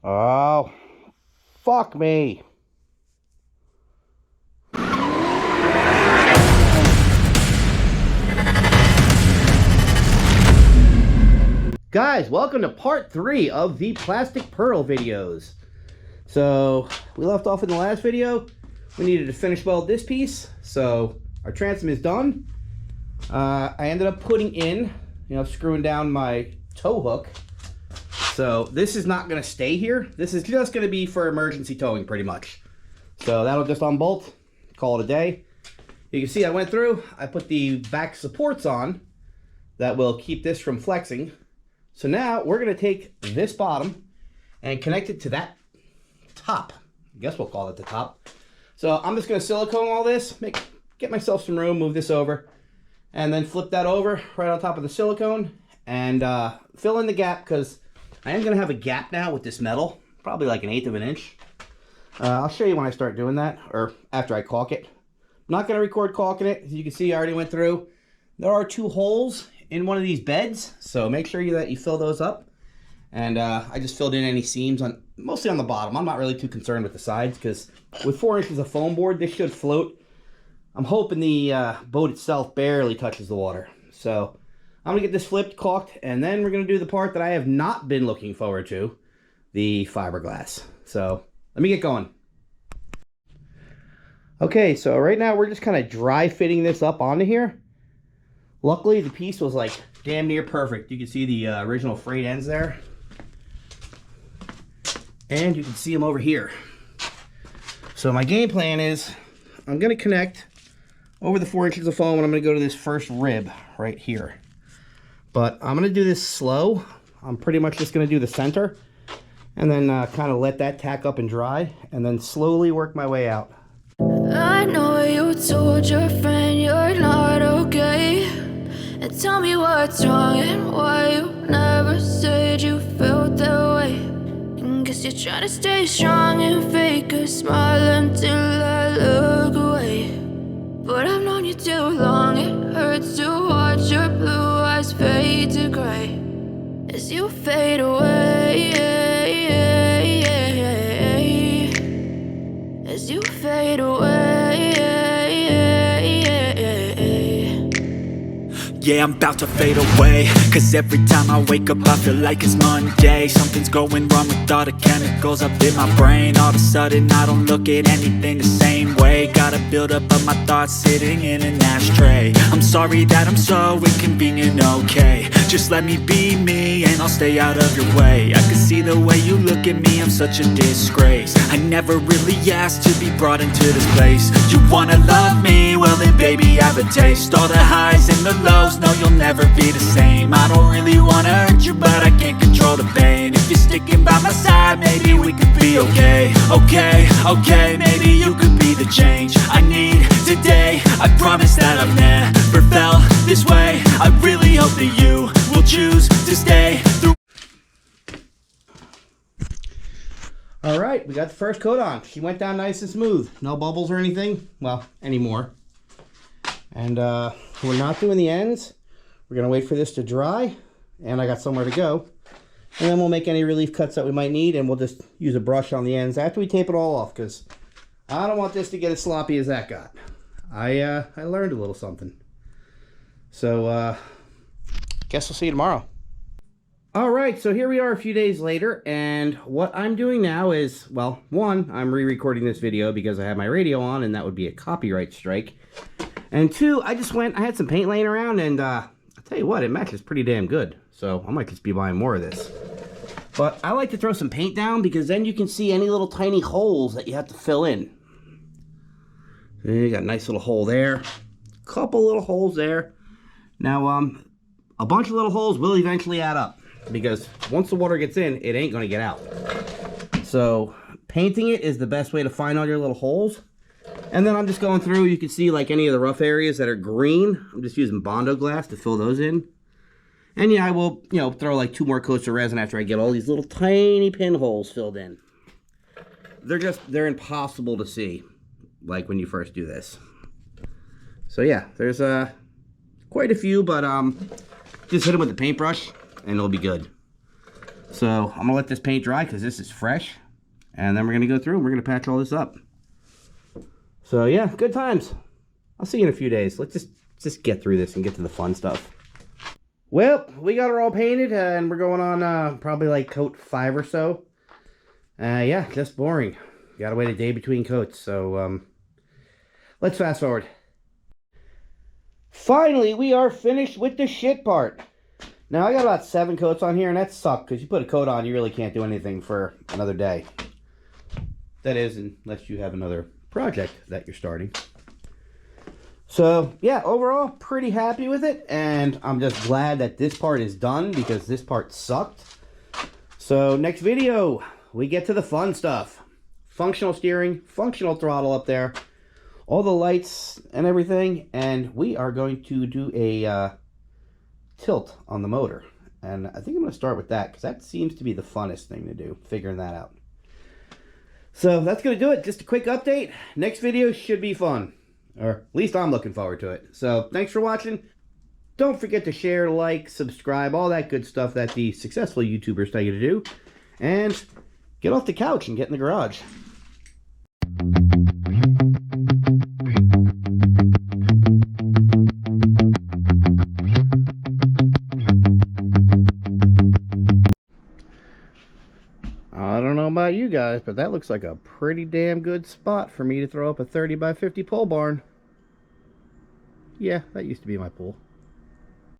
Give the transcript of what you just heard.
Oh, fuck me. Guys, welcome to part 3 of the plastic pearl videos. So, we left off in the last video. We needed to finish weld this piece. So, our transom is done. I ended up putting in, screwing down my tow hook. So, this is not going to stay here. This is just going to be for emergency towing, pretty much. So, that'll just unbolt, call it a day. You can see I went through, I put the back supports on that will keep this from flexing. So now we're going to take this bottom and connect it to that top. I guess we'll call it the top. So I'm just going to silicone all this, get myself some room, move this over, and then flip that over right on top of the silicone and fill in the gap, because I am going to have a gap now with this metal, probably like 1/8 of an inch. I'll show you when I start doing that, or after I caulk it. I'm not going to record caulking it. As you can see, I already went through. There are 2 holes in one of these beds, so make sure that you fill those up. And I just filled in any seams mostly on the bottom. I'm not really too concerned with the sides, because with 4 inches of foam board, this should float. I'm hoping the boat itself barely touches the water. So I'm gonna get this flipped, caulked, and then we're gonna do the part that I have not been looking forward to, the fiberglass. So let me get going. Okay, so right now we're just kind of dry fitting this up onto here. Luckily, the piece was like damn near perfect. You can see the original frayed ends there. And you can see them over here. So my game plan is I'm going to connect over the 4 inches of foam, and I'm going to go to this first rib right here. But I'm going to do this slow. I'm pretty much just going to do the center and then kind of let that tack up and dry, and then slowly work my way out. I know you told your friend you're not okay, and tell me what's wrong and why you never said you felt that way. And guess you're trying to stay strong and fake a smile until I look away. But I've known you too long, it hurts to watch your blue eyes fade to gray as you fade away, as you fade away. Yeah, I'm about to fade away, cause every time I wake up I feel like it's Monday. Something's going wrong with all the chemicals up in my brain. All of a sudden I don't look at anything the same way. Got a build up of my thoughts sitting in an ashtray. I'm sorry that I'm so inconvenient, okay. Just let me be me and I'll stay out of your way. I can see the way you look at me, I'm such a disgrace. I never really asked to be brought into this place. You wanna love me? Well then baby, have a taste. All the highs and the lows, no, you'll never be the same. I don't really wanna hurt you, but I can't control the pain. If you're sticking by my side, maybe we could be okay. Okay, maybe you could be the change I need today. I promise that I've never felt this way. I really hope that you will choose to stay through. Alright, we got the first coat on. She went down nice and smooth. No bubbles or anything. Well, anymore. And we're not doing the ends. We're going to wait for this to dry. And I got somewhere to go. And then we'll make any relief cuts that we might need. And we'll just use a brush on the ends after we tape it all off. Because I don't want this to get as sloppy as that got. I learned a little something. So, guess we'll see you tomorrow. Alright, so here we are a few days later, and what I'm doing now is, well, one, I'm re-recording this video because I have my radio on, and that would be a copyright strike. And two, I had some paint laying around, and I'll tell you what, it matches pretty damn good. So I might just be buying more of this. But I like to throw some paint down, because then you can see any little tiny holes that you have to fill in. And you got a nice little hole there, couple little holes there. Now, a bunch of little holes will eventually add up, because once the water gets in, it ain't going to get out. So painting it is the best way to find all your little holes. And then I'm just going through, you can see like any of the rough areas that are green. I'm just using Bondo glass to fill those in. And yeah, I will, throw like 2 more coats of resin after I get all these little tiny pinholes filled in. They're impossible to see, like when you first do this. So yeah, there's quite a few, but just hit them with the paintbrush and it'll be good. So I'm gonna let this paint dry because this is fresh, and then we're gonna go through and we're gonna patch all this up. So yeah, good times. I'll see you in a few days. Let's just get through this and get to the fun stuff. Well, we got her all painted, and we're going on probably like coat 5 or so. Yeah, just boring. You gotta wait a day between coats. So let's fast forward. Finally, we are finished with the shit part. Now, I got about 7 coats on here, and that sucked, because you put a coat on, you really can't do anything for another day. That is, unless you have another project that you're starting. So, yeah, overall, pretty happy with it, and I'm just glad that this part is done, because this part sucked. So, next video, we get to the fun stuff. Functional steering, functional throttle up there, all the lights and everything, and we are going to do a tilt on the motor. And I think I'm going to start with that because that seems to be the funnest thing to do, figuring that out. So that's going to do it. Just a quick update. Next video should be fun, or at least I'm looking forward to it. So thanks for watching. Don't forget to share, like, subscribe, all that good stuff that the successful YouTubers tell you to do. And get off the couch and get in the garage. I don't know about you guys, but that looks like a pretty damn good spot for me to throw up a 30 by 50 pole barn. Yeah, that used to be my pool.